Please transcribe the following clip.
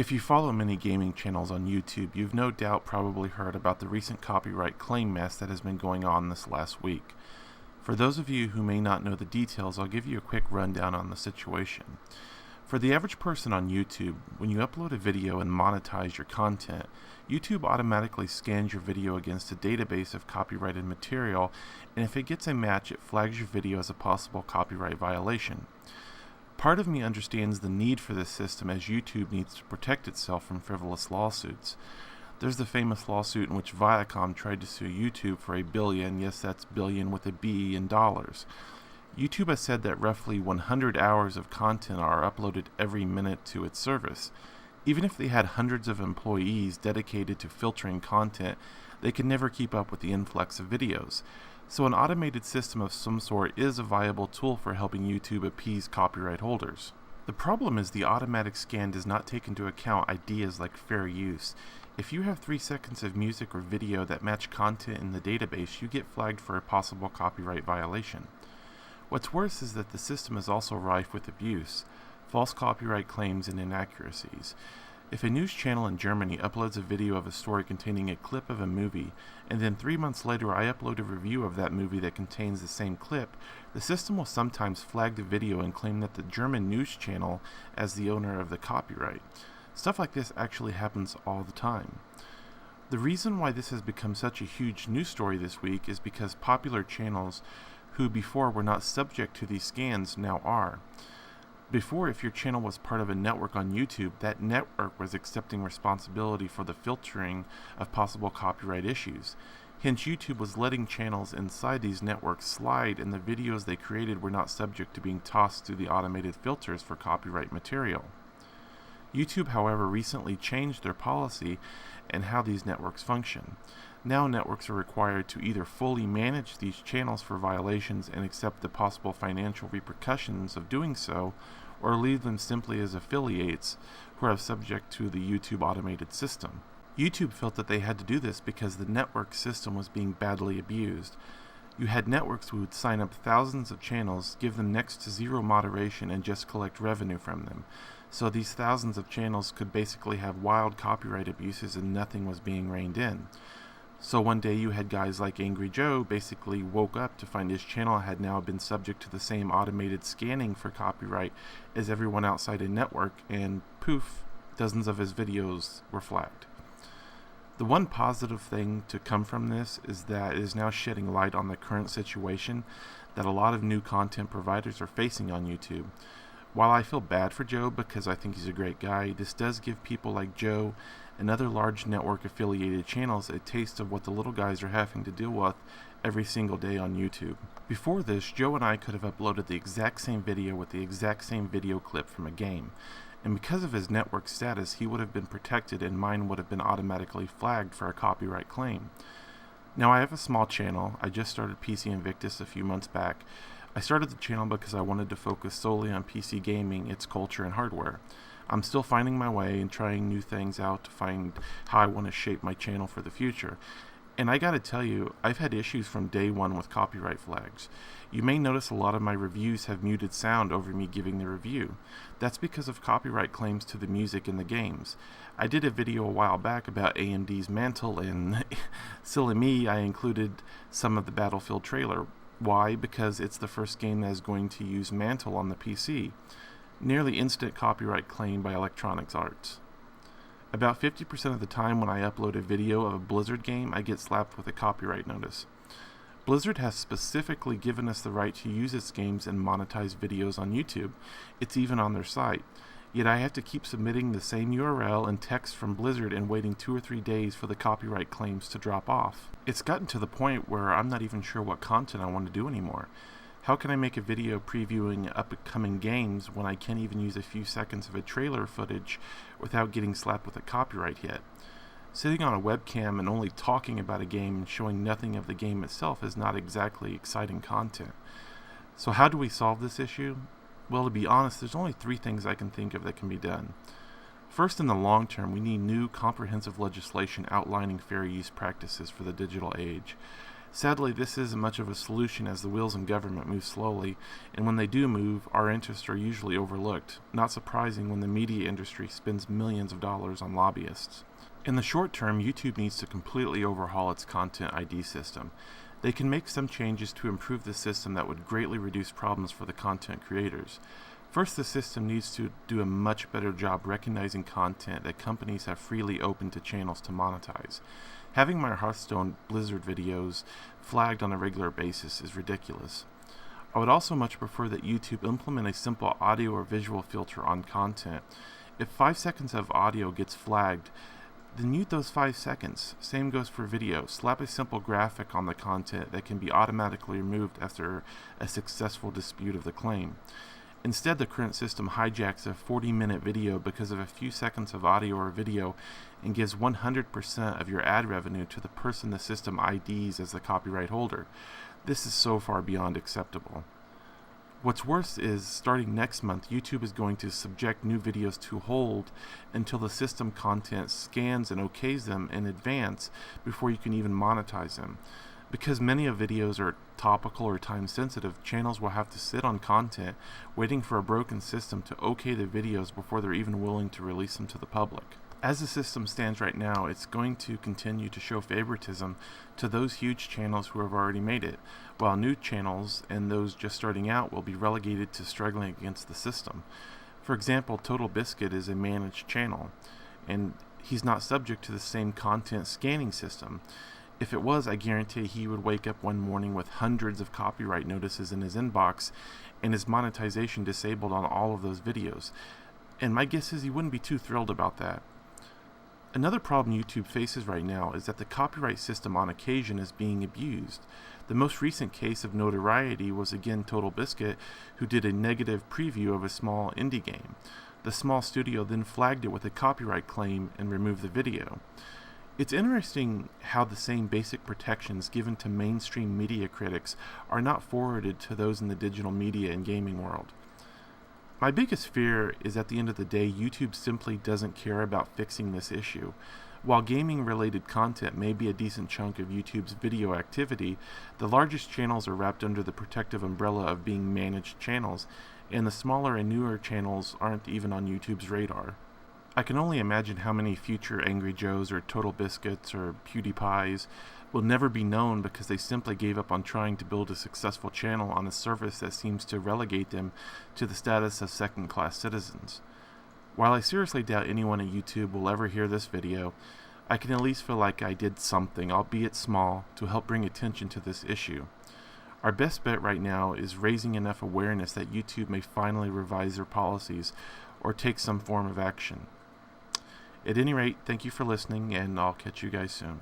If you follow many gaming channels on YouTube, you've no doubt probably heard about the recent copyright claim mess that has been going on this last week. For those of you who may not know the details, I'll give you a quick rundown on the situation. For the average person on YouTube, when you upload a video and monetize your content, YouTube automatically scans your video against a database of copyrighted material, and if it gets a match, it flags your video as a possible copyright violation. Part of me understands the need for this system, as YouTube needs to protect itself from frivolous lawsuits. There's the famous lawsuit in which Viacom tried to sue YouTube for $1 billion, yes, that's billion with a B, in dollars. YouTube has said that roughly 100 hours of content are uploaded every minute to its service. Even if they had hundreds of employees dedicated to filtering content, they can never keep up with the influx of videos. So an automated system of some sort is a viable tool for helping YouTube appease copyright holders. The problem is the automatic scan does not take into account ideas like fair use. If you have 3 seconds of music or video that match content in the database, you get flagged for a possible copyright violation. What's worse is that the system is also rife with abuse, false copyright claims, and inaccuracies. If a news channel in Germany uploads a video of a story containing a clip of a movie, and then 3 months later I upload a review of that movie that contains the same clip, the system will sometimes flag the video and claim that the German news channel as the owner of the copyright. Stuff like this actually happens all the time. The reason why this has become such a huge news story this week is because popular channels who before were not subject to these scans now are. Before, if your channel was part of a network on YouTube, that network was accepting responsibility for the filtering of possible copyright issues. Hence, YouTube was letting channels inside these networks slide, and the videos they created were not subject to being tossed through the automated filters for copyright material. YouTube, however, recently changed their policy and how these networks function. Now networks are required to either fully manage these channels for violations and accept the possible financial repercussions of doing so, or leave them simply as affiliates who are subject to the YouTube automated system. YouTube felt that they had to do this because the network system was being badly abused. You had networks who would sign up thousands of channels, give them next to zero moderation, and just collect revenue from them. So these thousands of channels could basically have wild copyright abuses and nothing was being reined in. So one day you had guys like Angry Joe basically woke up to find his channel had now been subject to the same automated scanning for copyright as everyone outside a network, and poof, dozens of his videos were flagged. The one positive thing to come from this is that it is now shedding light on the current situation that a lot of new content providers are facing on YouTube. While I feel bad for Joe because I think he's a great guy, this does give people like Joe and other large network affiliated channels a taste of what the little guys are having to deal with every single day on YouTube. Before this, Joe and I could have uploaded the exact same video with the exact same video clip from a game, and because of his network status, he would have been protected and mine would have been automatically flagged for a copyright claim. Now I have a small channel. I just started PC Invictus a few months back. I started the channel because I wanted to focus solely on PC gaming, its culture, and hardware. I'm still finding my way and trying new things out to find how I want to shape my channel for the future. And I gotta tell you, I've had issues from day one with copyright flags. You may notice a lot of my reviews have muted sound over me giving the review. That's because of copyright claims to the music in the games. I did a video a while back about AMD's Mantle, and silly me, I included some of the Battlefield trailer. Why? Because it's the first game that is going to use Mantle on the PC. Nearly instant copyright claim by Electronic Arts. About 50% of the time when I upload a video of a Blizzard game, I get slapped with a copyright notice. Blizzard has specifically given us the right to use its games and monetize videos on YouTube. It's even on their site. Yet I have to keep submitting the same URL and text from Blizzard and waiting 2 or 3 days for the copyright claims to drop off. It's gotten to the point where I'm not even sure what content I want to do anymore. How can I make a video previewing upcoming games when I can't even use a few seconds of a trailer footage without getting slapped with a copyright hit? Sitting on a webcam and only talking about a game and showing nothing of the game itself is not exactly exciting content. So how do we solve this issue? Well, to be honest, there's only 3 things I can think of that can be done. First, in the long term, we need new comprehensive legislation outlining fair use practices for the digital age. Sadly, this isn't much of a solution as the wheels in government move slowly, and when they do move, our interests are usually overlooked. Not surprising when the media industry spends millions of dollars on lobbyists. In the short term, YouTube needs to completely overhaul its content ID system. They can make some changes to improve the system that would greatly reduce problems for the content creators. First, the system needs to do a much better job recognizing content that companies have freely opened to channels to monetize. Having my Hearthstone Blizzard videos flagged on a regular basis is ridiculous. I would also much prefer that YouTube implement a simple audio or visual filter on content. If 5 seconds of audio gets flagged, then mute those 5 seconds. Same goes for video. Slap a simple graphic on the content that can be automatically removed after a successful dispute of the claim. Instead, the current system hijacks a 40-minute video because of a few seconds of audio or video and gives 100% of your ad revenue to the person the system IDs as the copyright holder. This is so far beyond acceptable. What's worse is, starting next month, YouTube is going to subject new videos to hold until the system content scans and okays them in advance before you can even monetize them. Because many of videos are topical or time sensitive, channels will have to sit on content waiting for a broken system to okay the videos before they're even willing to release them to the public. As the system stands right now, it's going to continue to show favoritism to those huge channels who have already made it, while new channels and those just starting out will be relegated to struggling against the system. For example, Total Biscuit is a managed channel, and he's not subject to the same content scanning system. If it was, I guarantee he would wake up one morning with hundreds of copyright notices in his inbox and his monetization disabled on all of those videos. And my guess is he wouldn't be too thrilled about that. Another problem YouTube faces right now is that the copyright system on occasion is being abused. The most recent case of notoriety was again Total Biscuit, who did a negative preview of a small indie game. The small studio then flagged it with a copyright claim and removed the video. It's interesting how the same basic protections given to mainstream media critics are not forwarded to those in the digital media and gaming world. My biggest fear is at the end of the day, YouTube simply doesn't care about fixing this issue. While gaming-related content may be a decent chunk of YouTube's video activity, the largest channels are wrapped under the protective umbrella of being managed channels, and the smaller and newer channels aren't even on YouTube's radar. I can only imagine how many future Angry Joes or Total Biscuits or PewDiePies will never be known because they simply gave up on trying to build a successful channel on a service that seems to relegate them to the status of second-class citizens. While I seriously doubt anyone at YouTube will ever hear this video, I can at least feel like I did something, albeit small, to help bring attention to this issue. Our best bet right now is raising enough awareness that YouTube may finally revise their policies or take some form of action. At any rate, thank you for listening, and I'll catch you guys soon.